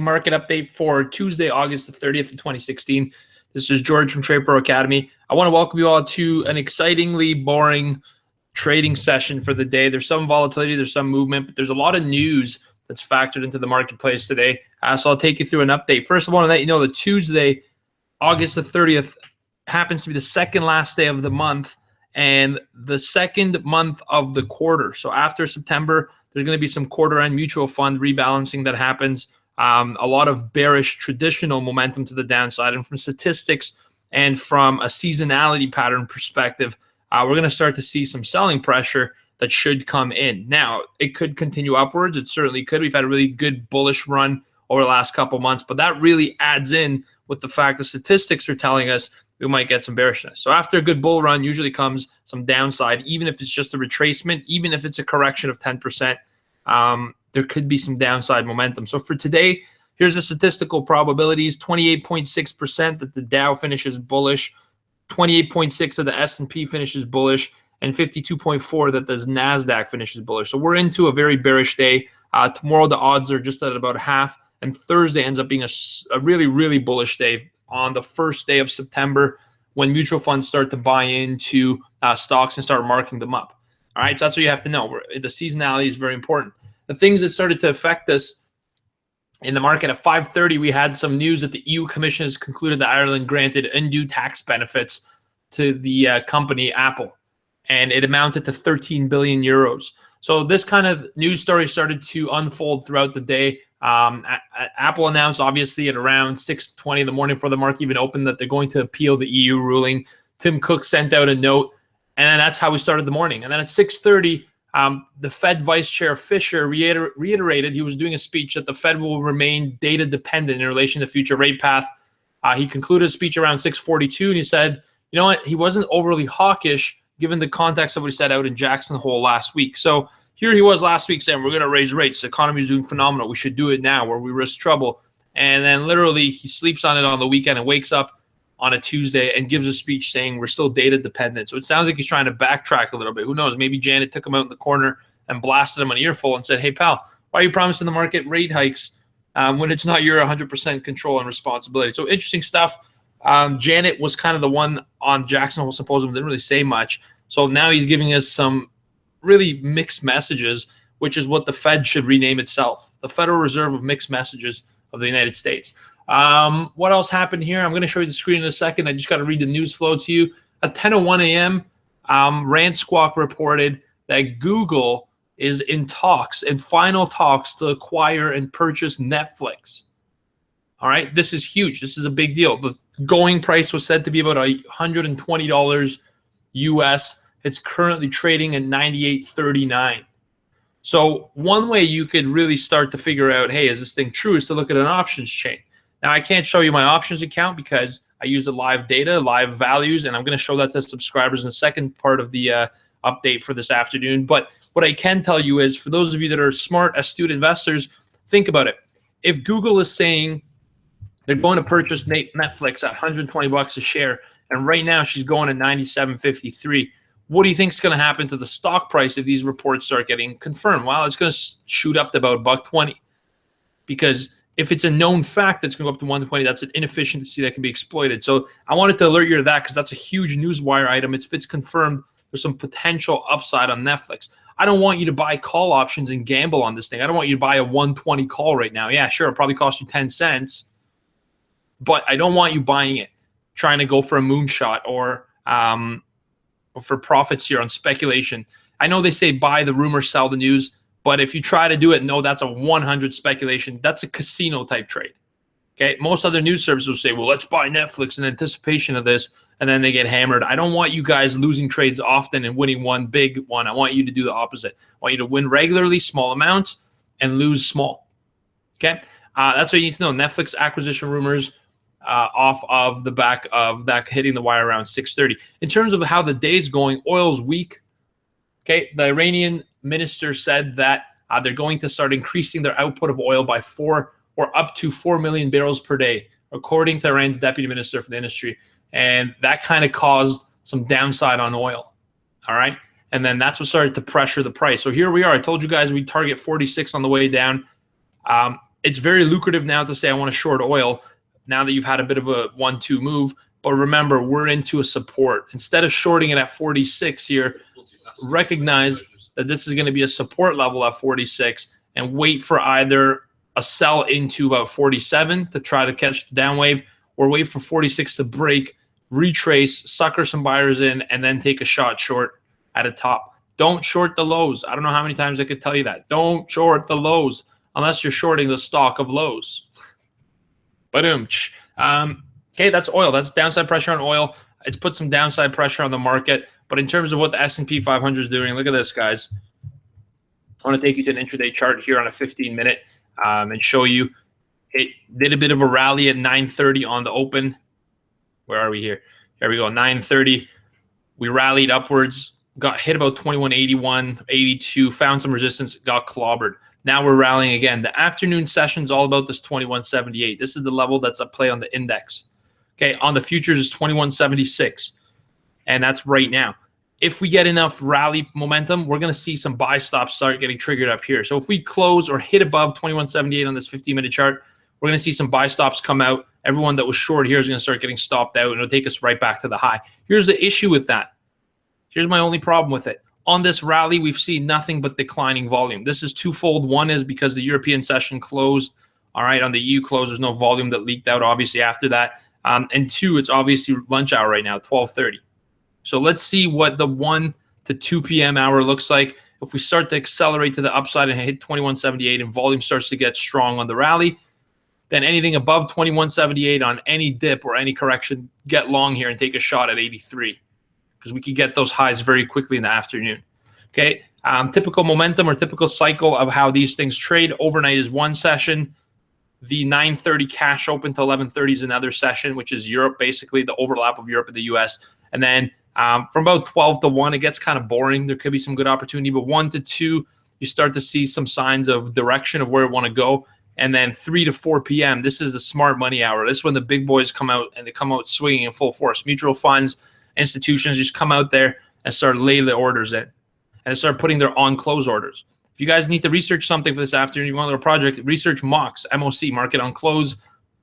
Market update for Tuesday, August the 30th of 2016. This is George from TradePro Academy. I want to welcome you all to an excitingly boring trading session for the day. There's some volatility, there's some movement, but there's a lot of news that's factored into the marketplace today. So I'll take you through an update. First, I want to let you know that Tuesday, August the 30th, happens to be the second last day of the month and the second month of the quarter. So after September, there's going to be some quarter-end mutual fund rebalancing that happens. A lot of bearish traditional momentum to the downside. And from statistics and from a seasonality pattern perspective, we're going to start to see some selling pressure that should come in. Now, it could continue upwards. It certainly could. We've had a really good bullish run over the last couple months, but that really adds in with the fact the statistics are telling us we might get some bearishness. So after a good bull run, usually comes some downside, even if it's just a retracement, even if it's a correction of 10%. There could be some downside momentum. So for today, here's the statistical probabilities: 28.6% that the Dow finishes bullish, 28.6% of the S&P finishes bullish, and 52.4% that the NASDAQ finishes bullish. So we're into a very bearish day. Tomorrow, the odds are just at about half, and Thursday ends up being a really, really bullish day on the first day of September when mutual funds start to buy into stocks and start marking them up. All right, so that's what you have to know. The seasonality is very important. The things that started to affect us in the market at 5:30, we had some news that the EU Commission has concluded that Ireland granted undue tax benefits to the company Apple, and it amounted to 13 billion euros. So this kind of news story started to unfold throughout the day. Apple announced, obviously, at around 6:20 in the morning before the market even opened, that they're going to appeal the EU ruling. Tim Cook sent out a note, and then that's how we started the morning. And then at 6:30, the Fed Vice Chair Fisher reiterated, he was doing a speech, that the Fed will remain data dependent in relation to future rate path. He concluded a speech around 6:42, and he said, you know what, he wasn't overly hawkish given the context of what he said out in Jackson Hole last week. So here he was last week saying, we're going to raise rates. The economy is doing phenomenal. We should do it now or we risk trouble. And then literally he sleeps on it on the weekend and wakes up on a Tuesday and gives a speech saying we're still data dependent. So it sounds like he's trying to backtrack a little bit. Who knows? Maybe Janet took him out in the corner and blasted him an earful and said, hey, pal, why are you promising the market rate hikes when it's not your 100% control and responsibility? So interesting stuff. Janet was kind of the one on Jackson Hole Symposium, didn't really say much. So now he's giving us some really mixed messages, which is what the Fed should rename itself, the Federal Reserve of Mixed Messages of the United States. What else happened here? I'm going to show you the screen in a second. I just got to read the news flow to you. At 10:01 a.m., Rand Squawk reported that Google is in final talks to acquire and purchase Netflix. All right, this is huge. This is a big deal. The going price was said to be about $120 US. It's currently trading at $98.39. So one way you could really start to figure out, hey, is this thing true, is to look at an options chain. Now, I can't show you my options account because I use the live data, live values, and I'm going to show that to subscribers in the second part of the update for this afternoon. But what I can tell you is, for those of you that are smart, astute investors, think about it. If Google is saying they're going to purchase Netflix at $120 a share, and right now she's going at $97.53, what do you think is going to happen to the stock price if these reports start getting confirmed? Well, it's going to shoot up to about $120, because if it's a known fact that's going to go up to 120, that's an inefficiency that can be exploited. So I wanted to alert you to that because that's a huge newswire item. If it's confirmed, there's some potential upside on Netflix. I don't want you to buy call options and gamble on this thing. I don't want you to buy a 120 call right now. Yeah, sure, it'll probably cost you 10 cents, but I don't want you buying it, trying to go for a moonshot or for profits here on speculation. I know they say buy the rumor, sell the news. But if you try to do it, no, that's a 100 speculation. That's a casino type trade. Okay. Most other news services will say, well, let's buy Netflix in anticipation of this. And then they get hammered. I don't want you guys losing trades often and winning one big one. I want you to do the opposite. I want you to win regularly, small amounts, and lose small. Okay. That's what you need to know. Netflix acquisition rumors off of the back of that hitting the wire around 6:30. In terms of how the day's going, oil's weak. Okay. The Iranian minister said that they're going to start increasing their output of oil by 4 or up to 4 million barrels per day, according to Iran's deputy minister for the industry. And that kind of caused some downside on oil. All right. And then that's what started to pressure the price. So here we are. I told you guys we target 46 on the way down. it's very lucrative now to say I want to short oil now that you've had a bit of a 1-2 move. But remember, we're into a support. Instead of shorting it at 46 here, recognize that this is going to be a support level at 46 and wait for either a sell into about 47 to try to catch the down wave, or wait for 46 to break, retrace, sucker some buyers in, and then take a shot short at a top. Don't short the lows. I don't know how many times I could tell you that. Don't short the lows unless you're shorting the stock of lows. Boom. Okay, that's oil. That's downside pressure on oil. It's put some downside pressure on the market. But in terms of what the S&P 500 is doing, look at this, guys. I want to take you to an intraday chart here on a 15-minute and show you it did a bit of a rally at 9:30 on the open. Where are we here? Here we go, 9:30. We rallied upwards, got hit about 21.81, 82, found some resistance, got clobbered. Now we're rallying again. The afternoon session's all about this 21.78. This is the level that's at play on the index. Okay, on the futures is 21.76, and that's right now. If we get enough rally momentum, we're going to see some buy stops start getting triggered up here. So if we close or hit above 21.78 on this 15-minute chart, we're going to see some buy stops come out. Everyone that was short here is going to start getting stopped out, and it'll take us right back to the high. Here's the issue with that. Here's my only problem with it. On this rally, we've seen nothing but declining volume. This is twofold. One is because the European session closed. All right, on the EU close, there's no volume that leaked out, obviously, after that. And two, it's obviously lunch hour right now, 12:30. So let's see what the 1 to 2 p.m. hour looks like. If we start to accelerate to the upside and hit 21.78 and volume starts to get strong on the rally, then anything above 21.78 on any dip or any correction, get long here and take a shot at 83, because we could get those highs very quickly in the afternoon. Okay, typical momentum or typical cycle of how these things trade. Overnight is one session. The 9:30 cash open to 11:30 is another session, which is Europe, basically the overlap of Europe and the US. And then from about 12 to 1, it gets kind of boring. There could be some good opportunity, but 1 to 2, you start to see some signs of direction of where we want to go. And then 3 to 4 p.m., this is the smart money hour. This is when the big boys come out, and they come out swinging in full force. Mutual funds, institutions just come out there and start laying the orders in and start putting their on-close orders. If you guys need to research something for this afternoon, you want a little project, research MOX, MOC, market on close.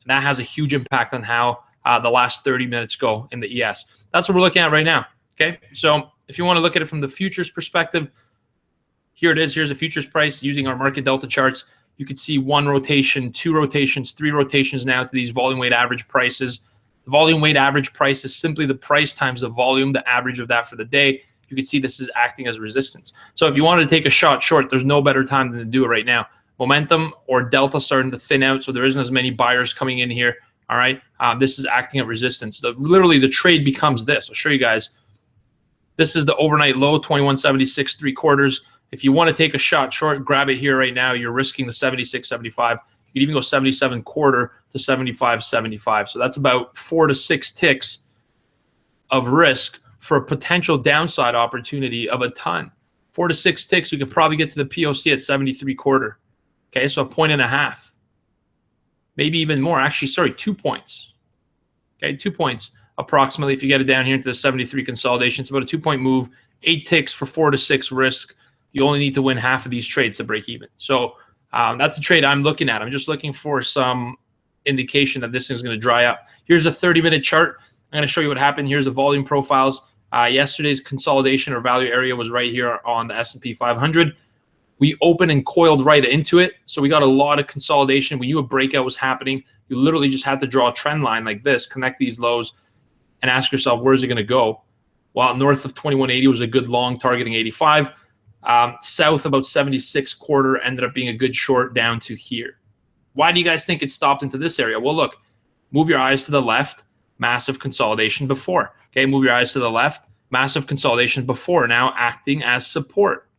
That has a huge impact on how the last 30 minutes go in the ES. That's what we're looking at right now, okay? So if you want to look at it from the futures perspective, here it is. Here's the futures price using our market delta charts. You could see 1 rotation, 2 rotations, 3 rotations now to these volume weight average prices. The volume weight average price is simply the price times the volume, the average of that for the day. You can see this is acting as resistance. So if you wanted to take a shot short, there's no better time than to do it right now. Momentum or delta starting to thin out, so there isn't as many buyers coming in here. All right, this is acting at resistance. Literally, the trade becomes this. I'll show you guys. This is the overnight low, 21.76 3/4. If you want to take a shot short, grab it here right now. You're risking the 76.75. You could even go 77.25 to 75.75. So that's about 4 to 6 ticks of risk for a potential downside opportunity of a ton. 4 to 6 ticks, you could probably get to the POC at 73.25. Okay, so 1.5. Maybe even more. Actually, sorry, 2 points. Okay, 2 points approximately. If you get it down here into the 73 consolidation, it's about a 2-point move. 8 ticks for 4 to 6 risk. You only need to win half of these trades to break even. So that's the trade I'm looking at. I'm just looking for some indication that this thing's going to dry up. Here's a 30-minute chart. I'm going to show you what happened. Here's the volume profiles. Yesterday's consolidation or value area was right here on the S&P 500. We opened and coiled right into it. So we got a lot of consolidation. We knew a breakout was happening. You literally just had to draw a trend line like this, connect these lows, and ask yourself, where's it going to go? Well, north of 21.80 was a good long, targeting 85. South about 76.25 ended up being a good short down to here. Why do you guys think it stopped into this area? Well, look, move your eyes to the left, massive consolidation before. Okay, move your eyes to the left, massive consolidation before, now acting as support.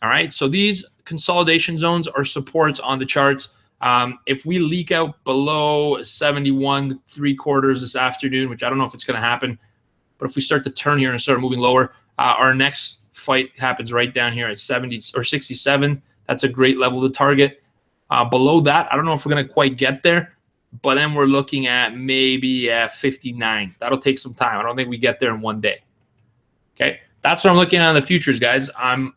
All right, so these consolidation zones are supports on the charts. If we leak out below 71.75 this afternoon, which I don't know if it's going to happen, but if we start to turn here and start moving lower, our next fight happens right down here at 70 or 67. That's a great level to target. Below that, I don't know if we're going to quite get there, but then we're looking at maybe 59. That'll take some time. I don't think we get there in one day. Okay, that's what I'm looking at in the futures, guys. I'm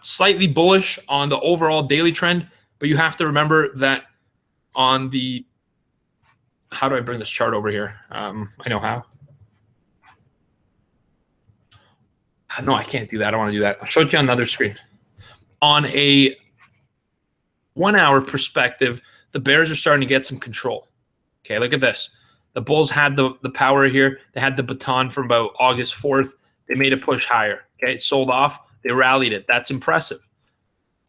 slightly bullish on the overall daily trend, But you have to remember that on the, how do I bring this chart over here? I know how. No, I can't do that. I don't want to do that. I'll show it to you on another screen. On a 1 hour perspective, the bears are starting to get some control. Okay, look at this. The bulls had the power here. They had the baton from about August 4th. They made a push higher. Okay, it sold off. They rallied it. That's impressive.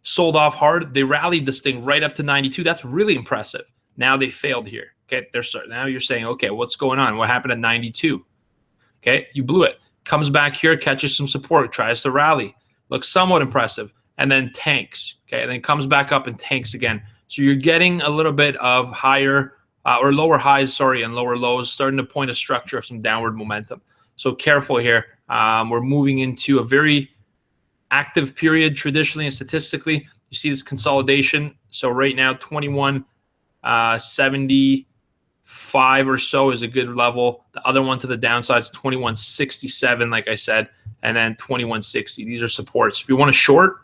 Sold off hard. They rallied this thing right up to 92. That's really impressive. Now they failed here. Okay, now you're saying, okay, what's going on? What happened at 92? Okay, you blew it. Comes back here, catches some support, tries to rally. Looks somewhat impressive. And then tanks. Okay, and then comes back up and tanks again. So you're getting a little bit of higher or lower highs, and lower lows, starting to point a structure of some downward momentum. So careful here. We're moving into a very active period traditionally and statistically. You see this consolidation. So right now, 21.75 or so is a good level. The other one to the downside is 21.67, like I said, and then 21.60. These are supports. If you want to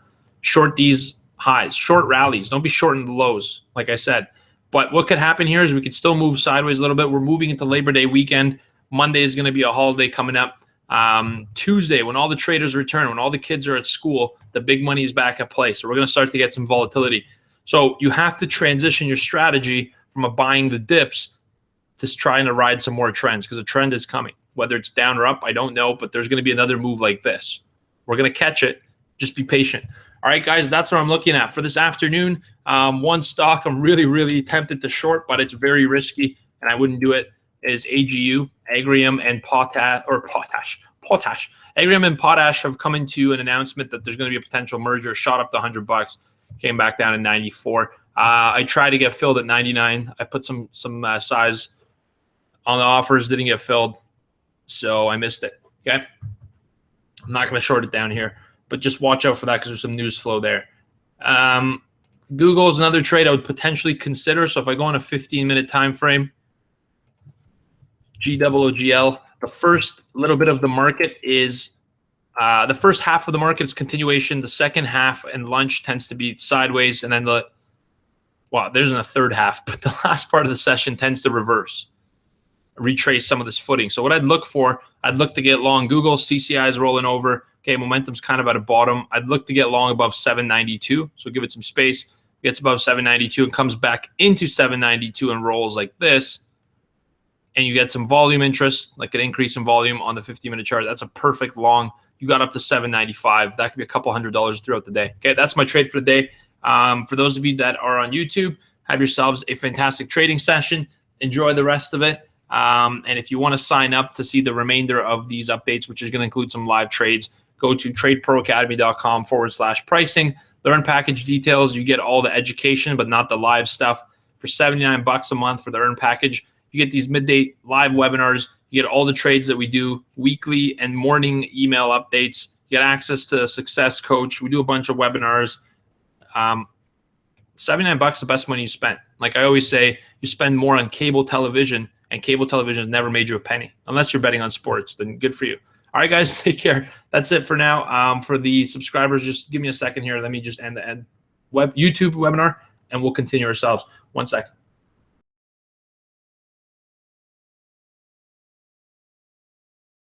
short these highs, short rallies. Don't be shorting the lows, like I said. But what could happen here is we could still move sideways a little bit. We're moving into Labor Day weekend. Monday is going to be a holiday coming up. Tuesday, when all the traders return, when all the kids are at school, the big money is back at play. So we're going to start to get some volatility. So you have to transition your strategy from a buying the dips to trying to ride some more trends, because a trend is coming. Whether it's down or up, I don't know, but there's going to be another move like this. We're going to catch it. Just be patient. All right, guys, that's what I'm looking at for this afternoon. One stock I'm really, really tempted to short, but it's very risky, and I wouldn't do it, is AGU, Agrium, and Potash. Agrium and Potash have come into an announcement that there's going to be a potential merger. Shot up to $100, came back down to 94. I tried to get filled at 99. I put some size on the offers, didn't get filled, so I missed it. Okay, I'm not going to short it down here, but just watch out for that because there's some news flow there. Google is another trade I would potentially consider. So if I go on a 15-minute time frame, GOOGL, the first little bit of the market is the first half of the market is continuation. The second half and lunch tends to be sideways, and then there's a third half, but the last part of the session tends to reverse, retrace some of this footing. So what I'd look to get long Google. CCI is rolling over. Okay, momentum's kind of at a bottom. I'd look to get long above 792. So give it some space. Gets above 792 and comes back into 792 and rolls like this. And you get some volume interest, like an increase in volume on the 15-minute chart. That's a perfect long. You got up to 795. That could be a couple $100s throughout the day. Okay, that's my trade for the day. For those of you that are on YouTube, have yourselves a fantastic trading session. Enjoy the rest of it. And if you want to sign up to see the remainder of these updates, which is going to include some live trades, go to tradeproacademy.com/pricing. Learn package details. You get all the education, but not the live stuff. For $79 a month for the Earn package, you get these midday live webinars. You get all the trades that we do, weekly and morning email updates. You get access to Success Coach. We do a bunch of webinars. $79 the best money you spent. Like I always say, you spend more on cable television, and cable television has never made you a penny. Unless you're betting on sports, then good for you. All right, guys, take care. That's it for now. For the subscribers, just give me a second here. Let me just end the YouTube webinar, and we'll continue ourselves. 1 second.